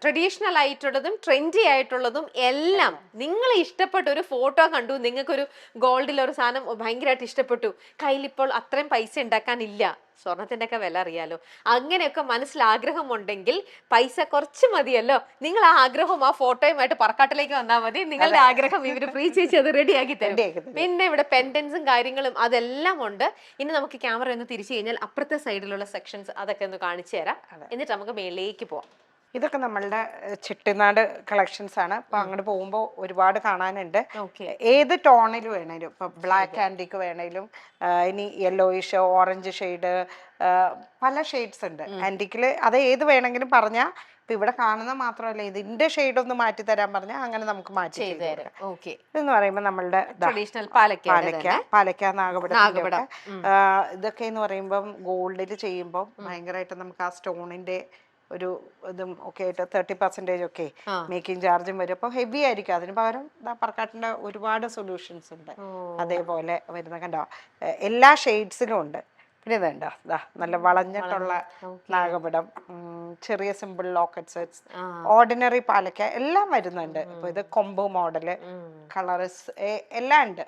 Traditional ആയിട്ടുള്ളതും trendy ആയിട്ടുള്ളതും എല്ലാം നിങ്ങൾ ഇഷ്ടപ്പെട്ട ഒരു ഫോട്ടോ കണ്ടു, നിങ്ങൾക്കൊരു ഗോൾഡിൽ ഒരു സാധനം ഭയങ്കരമായിട്ട് ഇഷ്ടപ്പെട്ടു, കയ്യിൽ ഇപ്പോൾ അത്രയും പൈസ ഉണ്ടാക്കാനില്ല, സ്വർണത്തിന്റെ ഒക്കെ വില അറിയാലോ, അങ്ങനെയൊക്കെ മനസ്സിൽ ആഗ്രഹമുണ്ടെങ്കിൽ പൈസ കുറച്ച് മതിയല്ലോ, നിങ്ങൾ ആ ആഗ്രഹം ആ ഫോട്ടോയുമായിട്ട് പറക്കാട്ടിലേക്ക് വന്നാൽ മതി, നിങ്ങളുടെ ആഗ്രഹം ഇവര് ഫ്രീ ചേച്ചി അത് റെഡിയാക്കി തരും. പിന്നെ ഇവിടെ പെൻഡൻസും കാര്യങ്ങളും അതെല്ലാം ഉണ്ട്. ഇനി നമുക്ക് ക്യാമറ ഒന്ന് തിരിച്ചു കഴിഞ്ഞാൽ അപ്പുറത്തെ സൈഡിലുള്ള സെക്ഷൻസ് അതൊക്കെ ഒന്ന് കാണിച്ചു തരാം, എന്നിട്ട് നമുക്ക് മേലേക്ക് പോവാം. ഇതൊക്കെ നമ്മളുടെ ചെട്ടിനാട് കളക്ഷൻസ് ആണ്. അപ്പൊ അങ്ങോട്ട് പോകുമ്പോൾ ഒരുപാട് കാണാനുണ്ട്. ഏത് ടോണിൽ വേണേലും, ഇപ്പൊ ബ്ലാക്ക് ആൻറ്റിക്ക് വേണേലും, ഇനി യെല്ലോയിഷ്, ഓറഞ്ച് ഷെയ്ഡ്, പല ഷെയ്ഡ്സ് ഉണ്ട് ആൻറ്റിക്കില്. അത് ഏത് വേണമെങ്കിലും പറഞ്ഞാൽ, ഇപ്പൊ ഇവിടെ കാണുന്ന മാത്രമല്ല, ഇതിന്റെ ഷെയ്ഡ് ഒന്ന് മാറ്റി തരാൻ പറഞ്ഞാൽ അങ്ങനെ നമുക്ക് മാറ്റി ഇതെന്ന് പറയുമ്പോൾ നമ്മളുടെ പാലക്ക നാഗപടത്തിന്റെ ഇതൊക്കെ എന്ന് പറയുമ്പം ഗോൾഡിൽ ചെയ്യുമ്പോൾ ഭയങ്കരമായിട്ട് നമുക്ക് ആ സ്റ്റോണിന്റെ ഒരു ഇതും ഒക്കെ ആയിട്ട് 30% ഒക്കെ മേക്കിംഗ് ചാർജും വരും. അപ്പോൾ ഹെവി ആയിരിക്കും. അതിന് പകരം പറക്കാട്ടിന്റെ ഒരുപാട് സൊല്യൂഷൻസ് ഉണ്ട്. അതേപോലെ വരുന്ന കണ്ടോ, എല്ലാ ഷെയ്ഡ്സിലും ഉണ്ട്. പിന്നെ ഇതുണ്ടോ, നല്ല വളഞ്ഞിട്ടുള്ള നാഗപടം, ചെറിയ സിമ്പിൾ ലോക്കറ്റ് സെറ്റ്സ്, ഓർഡിനറി പാലക്ക എല്ലാം വരുന്നുണ്ട്. ഇപ്പൊ ഇത് കൊമ്പ് മോഡല്, കളർസ് എല്ലാം ഉണ്ട്.